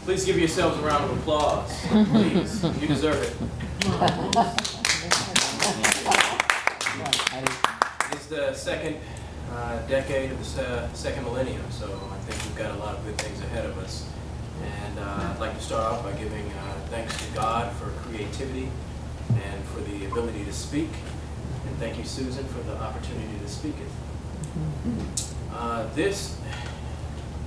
Please give yourselves a round of applause. Please, you deserve it. It's the second decade of the second millennium, so I think we've got a lot of good things ahead of us. And I'd like to start off by giving thanks to God for creativity and for the ability to speak. And thank you, Susan, for the opportunity to speak it. This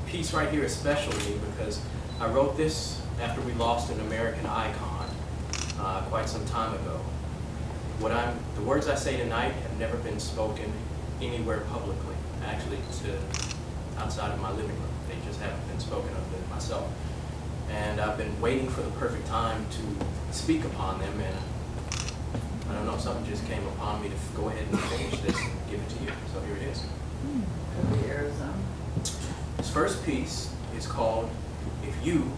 piece right here is special to me because I wrote this after we lost an American icon quite some time ago. The words I say tonight have never been spoken anywhere publicly, actually outside of my living room. They just haven't been spoken of myself. And I've been waiting for the perfect time to speak upon them, and I don't know, something just came upon me to go ahead and finish this and give it to you. So here it is. This first piece is called If You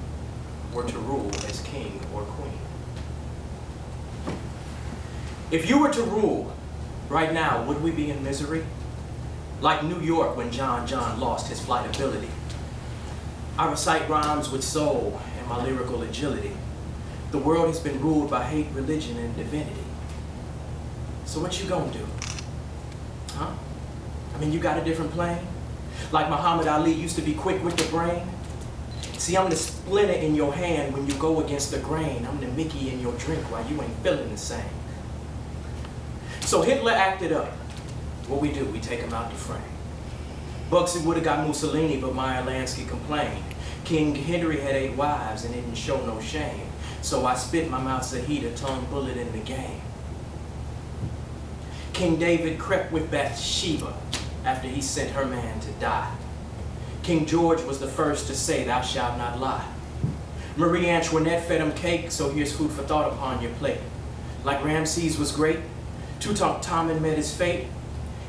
Were to Rule as King or Queen. If you were to rule right now, would we be in misery? Like New York when John lost his flight ability. I recite rhymes with soul and my lyrical agility. The world has been ruled by hate, religion, and divinity. So what you gonna do? Huh? I mean, you got a different plan? Like Muhammad Ali used to be quick with the brain? See, I'm the splinter in your hand when you go against the grain. I'm the Mickey in your drink while you ain't feeling the same. So Hitler acted up. What we do, we take him out the frame. Bugsy would have got Mussolini, but Meyer Lansky complained. King Henry had 8 wives and didn't show no shame. So I spit my mouth Zahida, tongue bullet in the game. King David crept with Bathsheba after he sent her man to die. King George was the first to say, thou shalt not lie. Marie Antoinette fed him cake, so here's food for thought upon your plate. Like Ramses was great, Tutankhamun met his fate.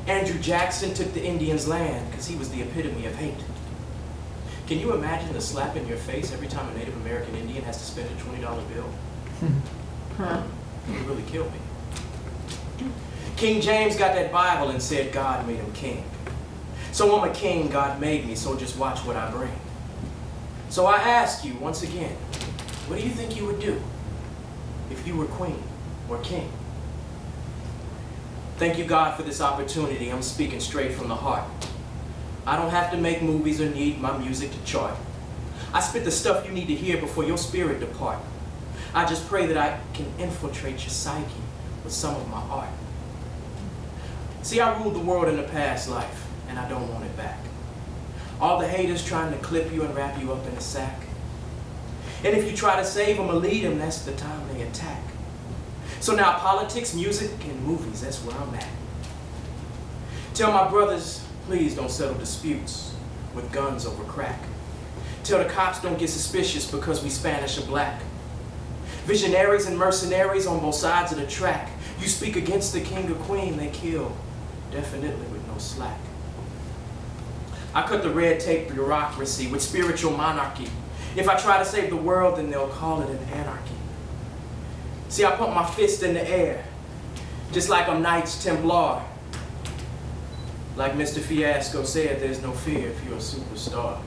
Andrew Jackson took the Indians' land because he was the epitome of hate. Can you imagine the slap in your face every time a Native American Indian has to spend a $20 bill? It would really kill me. King James got that Bible and said God made him king. So I'm a king, God made me, so just watch what I bring. So I ask you once again, what do you think you would do if you were queen or king? Thank you, God, for this opportunity. I'm speaking straight from the heart. I don't have to make movies or need my music to chart. I spit the stuff you need to hear before your spirit depart. I just pray that I can infiltrate your psyche with some of my art. See, I ruled the world in a past life, and I don't want it back. All the haters trying to clip you and wrap you up in a sack. And if you try to save them or lead them, that's the time they attack. So now politics, music, and movies, that's where I'm at. Tell my brothers, please don't settle disputes with guns over crack. Tell the cops don't get suspicious because we Spanish or black. Visionaries and mercenaries on both sides of the track. You speak against the king or queen, they kill, definitely with no slack. I cut the red tape bureaucracy with spiritual monarchy. If I try to save the world, then they'll call it an anarchy. See, I pump my fist in the air, just like I'm Knights Templar. Like Mr. Fiasco said, there's no fear if you're a superstar.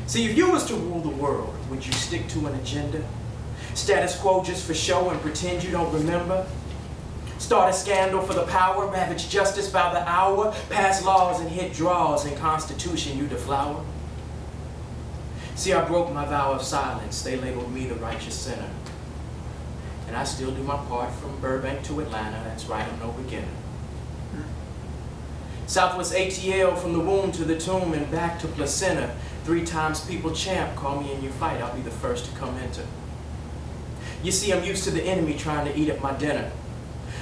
See, if you was to rule the world, would you stick to an agenda? Status quo just for show and pretend you don't remember? Start a scandal for the power, ravage justice by the hour, pass laws and hit draws in Constitution you deflower? See, I broke my vow of silence. They labeled me the righteous sinner. And I still do my part from Burbank to Atlanta. That's right, I'm no beginner. Southwest ATL from the womb to the tomb and back to placenta. 3 times people champ, call me in your fight, I'll be the first to come enter. You see, I'm used to the enemy trying to eat up my dinner.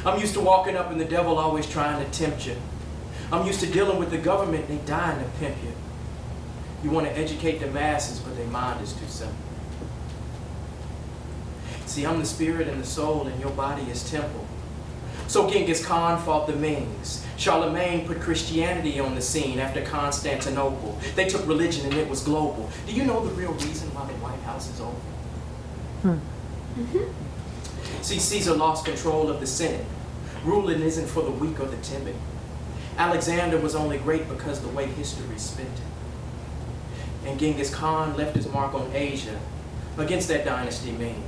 I'm used to walking up and the devil always trying to tempt you. I'm used to dealing with the government, they dying to pimp you. You want to educate the masses, but their mind is too simple. See, I'm the spirit and the soul, and your body is temple. So Genghis Khan fought the Mings. Charlemagne put Christianity on the scene after Constantinople. They took religion and it was global. Do you know the real reason why the White House is over? See, Caesar lost control of the Senate. Ruling isn't for the weak or the timid. Alexander was only great because the way history spent it. And Genghis Khan left his mark on Asia against that dynasty Ming.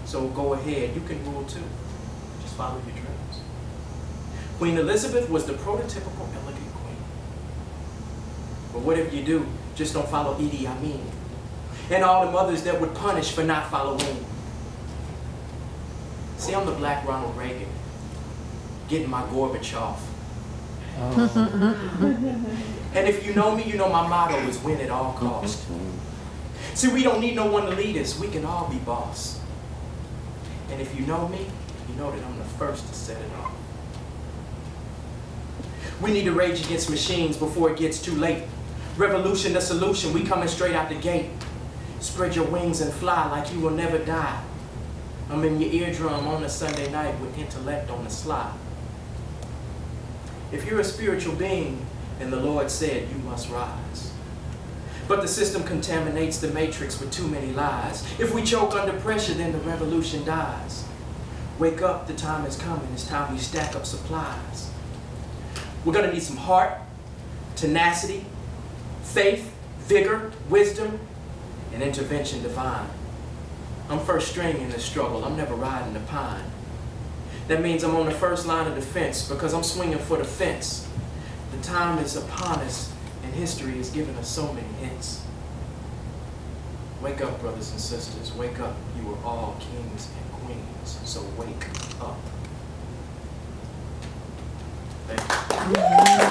So go ahead, you can rule too. Just follow your dreams. Queen Elizabeth was the prototypical elegant queen. But whatever you do, just don't follow Idi Amin and all the mothers that would punish for not following. See, I'm the black Ronald Reagan, getting my Gorbachev. And if you know me, you know my motto is win at all costs. See, we don't need no one to lead us. We can all be boss. And if you know me, you know that I'm the first to set it off. We need to rage against machines before it gets too late. Revolution the solution, we coming straight out the gate. Spread your wings and fly like you will never die. I'm in your eardrum on a Sunday night with intellect on the sly. If you're a spiritual being, and the Lord said you must rise. But the system contaminates the matrix with too many lies. If we choke under pressure, then the revolution dies. Wake up, the time is coming. It's time we stack up supplies. We're gonna need some heart, tenacity, faith, vigor, wisdom, and intervention divine. I'm first string in this struggle. I'm never riding the pine. That means I'm on the first line of defense because I'm swinging for the fence. The time is upon us, and history has given us so many hints. Wake up, brothers and sisters. Wake up. You are all kings and queens, so wake up. Thank you.